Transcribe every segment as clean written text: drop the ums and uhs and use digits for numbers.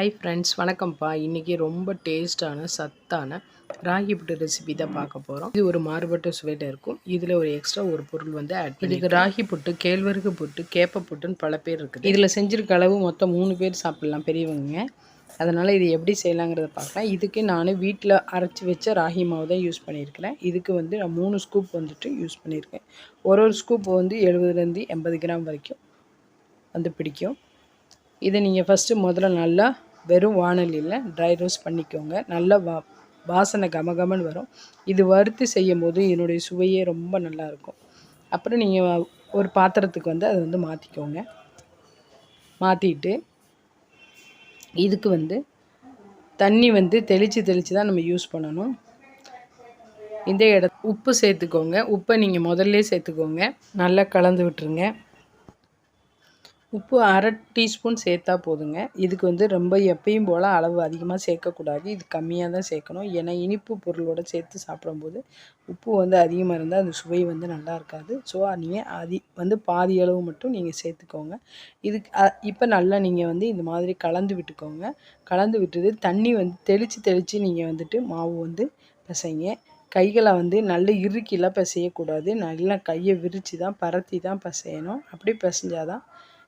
Hi friends, வணக்கம்ப்பா. இன்றைக்கி ரொம்ப டேஸ்ட்டான சத்தான ராகி புட்டு ரெசிபி தான் பார்க்க போகிறோம். இது ஒரு மாறுபட்ட சுவையில் இருக்கும். இதில் ஒரு எக்ஸ்ட்ரா ஒரு பொருள் வந்து ஆட் பண்ணி, இதுக்கு ராகி புட்டு, கேழ்வரகு புட்டு, கேப்ப புட்டுன்னு பல பேர் இருக்குது. இதில் செஞ்சுருக்க அளவு மொத்தம் 3 பேர் சாப்பிட்லாம், பெரியவங்க. அதனால் இது எப்படி செய்யலாங்கிறத பார்க்கலாம். இதுக்கு நான் வீட்டில் அரைச்சி வச்ச ராகி மாவு தான் யூஸ் பண்ணியிருக்கிறேன். இதுக்கு வந்து நான் 3 ஸ்கூப் வந்துட்டு யூஸ் பண்ணியிருக்கேன். ஒரு ஸ்கூப் வந்து 70லேருந்து 80 கிராம் வரைக்கும் வந்து பிடிக்கும். இதை நீங்கள் ஃபஸ்ட்டு முதல்ல நல்லா வெறும் வாணலியில் ட்ரை ரோஸ்ட் பண்ணிக்கோங்க. நல்லா வாசனை கமகமன்னு வரும். இது வறுத்து செய்யும் போது இதனுடைய சுவையே ரொம்ப நல்லாயிருக்கும். அப்புறம் நீங்கள் ஒரு பாத்திரத்துக்கு வந்து அதை வந்து மாற்றிக்கோங்க. மாற்றிட்டு இதுக்கு வந்து தண்ணி வந்து தெளித்து தான் நம்ம யூஸ் பண்ணணும். இந்த உப்பு சேர்த்துக்கோங்க. உப்பை நீங்கள் முதல்ல சேர்த்துக்கோங்க. நல்லா கலந்து விட்டுருங்க. உப்பு 1/2 டீஸ்பூன் சேர்த்தா போதுங்க. இதுக்கு வந்து ரொம்ப எப்பயும் போல் அளவு அதிகமாக சேர்க்கக்கூடாது. இது கம்மியாக தான் சேர்க்கணும். ஏன்னா இனிப்பு பொருளோடு சேர்த்து சாப்பிடும்போது உப்பு வந்து அதிகமாக இருந்தால் அந்த சுவை வந்து நல்லா இருக்காது. ஸோ நீங்கள் பாதி அளவு மட்டும் நீங்கள் சேர்த்துக்கோங்க. இதுக்கு இப்போ நல்லா நீங்கள் வந்து இந்த மாதிரி கலந்து விட்டுக்கோங்க. கலந்து விட்டுட்டு தண்ணி வந்து தெளித்து நீங்கள் வந்துட்டு மாவு வந்து பிசைங்க. கைகளை வந்து நல்ல இறுக்கிலாம் பிசையக்கூடாது. நல்லா கையை விரித்து தான் பரத்தி தான் பிசையணும். அப்படி பிசைஞ்சாதான்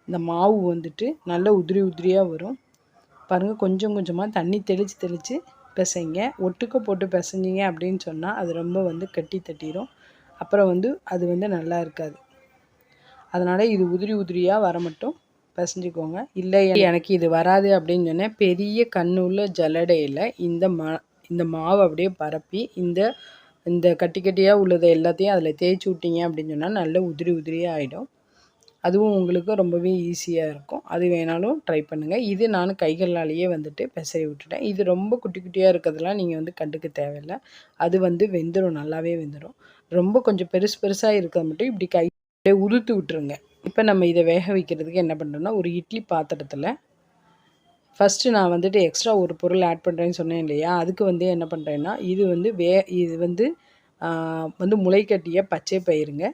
இந்த மாவு வந்துட்டு நல்ல உதிரியாக வரும். பாருங்கள், கொஞ்சம் கொஞ்சமாக தண்ணி தெளித்து பிசைங்க. ஒட்டுக்க போட்டு பிசைஞ்சிங்க அப்படின்னு சொன்னால் அது ரொம்ப வந்து கட்டி தட்டிடும். அப்புறம் வந்து அது வந்து நல்லா இருக்காது. அதனால் இது உதிரியாக வர மட்டும் பிசைஞ்சிக்கோங்க. இல்லை எனக்கு இது வராது அப்படின்னு சொன்னால் பெரிய கண்ணுள்ள ஜல்லடையில் இந்த மாவு அப்படியே பரப்பி இந்த கட்டியாக உள்ளதை எல்லாத்தையும் அதில் தேய்ச்சி விட்டீங்க அப்படின்னு சொன்னால் நல்ல உதிரியாக ஆகிடும். அதுவும் உங்களுக்கு ரொம்பவே ஈஸியாக இருக்கும். அது வேணாலும் ட்ரை பண்ணுங்கள். இது நான் கைகளாலேயே வந்துட்டு பிசறி விட்டுட்டேன். இது ரொம்ப குட்டியாக இருக்கிறதுலாம் நீங்கள் வந்து கண்டுக்க தேவையில்லை. அது வந்து வெந்துடும், நல்லாவே வெந்துடும். ரொம்ப கொஞ்சம் பெருசாக இருக்கிறத மட்டும் இப்படி கையிலே உதுத்து விட்டுருங்க. இப்போ நம்ம இதை வேக வைக்கிறதுக்கு என்ன பண்ணுறோன்னா, ஒரு இட்லி பாத்திரத்தில் ஃபஸ்ட்டு நான் வந்துட்டு எக்ஸ்ட்ரா ஒரு பொருள் ஆட் பண்ணுறேன்னு சொன்னேன் இல்லையா, அதுக்கு வந்து என்ன பண்ணுறேன்னா, இது வந்து முளைக்கட்டிய பச்சை பயிருங்க.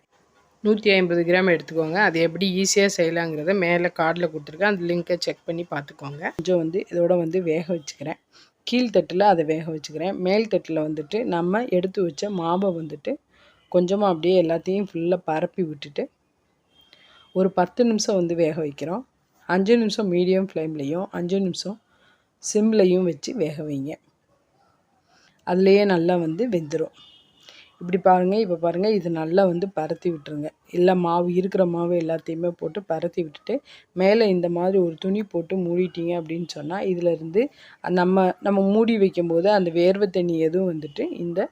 150 கிராம் எடுத்துக்கோங்க. அது எப்படி ஈஸியாக செய்யலாங்கிறத மேலே கார்டில் கொடுத்துருக்கேன். அந்த லிங்க்கை செக் பண்ணி பார்த்துக்கோங்க. கொஞ்சம் வந்து இதோட வந்து வேக வச்சுக்கிறேன். கீழ்த்தட்டில் அதை வேக வச்சுக்கிறேன். மேல் தட்டில் வந்துட்டு நம்ம எடுத்து வச்ச மாவை வந்துட்டு கொஞ்சமாக அப்படியே எல்லாத்தையும் ஃபுல்லாக பரப்பி விட்டுட்டு ஒரு 10 நிமிஷம் வந்து வேக வைக்கிறோம். 5 நிமிஷம் மீடியம் ஃப்ளேம்லேயும் 5 நிமிஷம் சிம்லையும் வச்சு வேக வைங்க. அதுலேயே நல்லா வந்து வெந்துடும். இப்படி பாருங்கள். இப்போ பாருங்கள், இது நல்லா வந்து பரத்தி விட்டுருங்க. இருக்கிற மாவு எல்லாத்தையுமே போட்டு பரத்தி விட்டுட்டு மேலே இந்த மாதிரி ஒரு துணி போட்டு மூடிட்டீங்க அப்படின்னு சொன்னால் இதிலேருந்து நம்ம மூடி வைக்கும்போது அந்த வேர்வை தண்ணி எதுவும் வந்துட்டு இந்த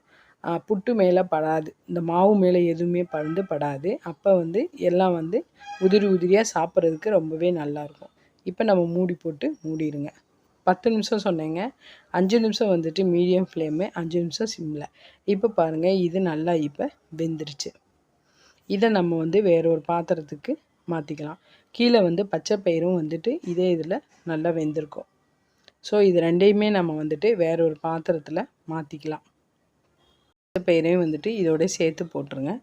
புட்டு மேலே படாது. இந்த மாவு மேலே எதுவுமே படாது. அப்போ வந்து எல்லாம் வந்து உதிரியாக சாப்பிட்றதுக்கு ரொம்பவே நல்லாயிருக்கும். இப்போ நம்ம மூடி போட்டு மூடிடுங்க. 10 நிமிஷம் சொன்னேங்க. 5 நிமிஷம் வந்துட்டு மீடியம் ஃப்ளேமு, 5 நிமிஷம் சிம்மில். இப்போ பாருங்கள், இது நல்லா இப்போ வெந்துருச்சு. இதை நம்ம வந்து வேற ஒரு பாத்திரத்துக்கு மாற்றிக்கலாம். கீழே வந்து பச்சை பயிரும் வந்துட்டு இதே இதில் நல்லா வெந்திருக்கும். ஸோ இது ரெண்டையுமே நம்ம வந்துட்டு வேற ஒரு பாத்திரத்தில் மாற்றிக்கலாம். பச்சை பயிரையும் வந்துட்டு இதோட சேர்த்து போட்டுருங்க.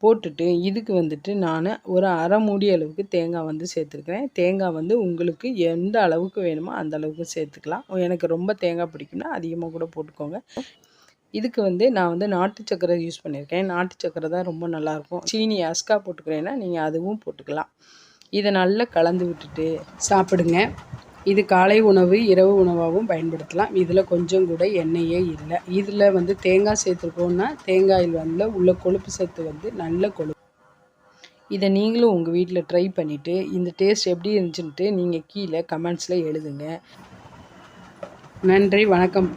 போட்டுட்டு இதுக்கு வந்துட்டு நான் ஒரு அரை மூடி அளவுக்கு தேங்காய் வந்து சேர்த்துருக்கிறேன். தேங்காய் வந்து உங்களுக்கு எந்த அளவுக்கு வேணுமோ அந்த அளவுக்கு சேர்த்துக்கலாம். எனக்கு ரொம்ப தேங்காய் பிடிக்கும்னா அதிகமாக கூட போட்டுக்கோங்க. இதுக்கு வந்து நான் வந்து நாட்டு சக்கரை யூஸ் பண்ணியிருக்கேன். நாட்டு சக்கரை தான் ரொம்ப நல்லாயிருக்கும். சீனி அஸ்கா போட்டுக்கிறேன்னா நீங்கள் அதுவும் போட்டுக்கலாம். இதை நல்லா கலந்து விட்டுட்டு சாப்பிடுங்க. இது காலை உணவு, இரவு உணவாகவும் பயன்படுத்தலாம். இதில் கொஞ்சம் கூட எண்ணெயே இல்லை. இதில் வந்து தேங்காய் சேர்த்துருக்கோன்னா தேங்காயில் வந்து உள்ள கொழுப்பு சத்து வந்து நல்ல கொழுப்பு. இதை நீங்களும் உங்கள் வீட்டில் ட்ரை பண்ணிவிட்டு இந்த டேஸ்ட் எப்படி இருந்துச்சுன்ட்டு நீங்கள் கீழே கமெண்ட்ஸில் எழுதுங்க. நன்றி, வணக்கம்ப்பா.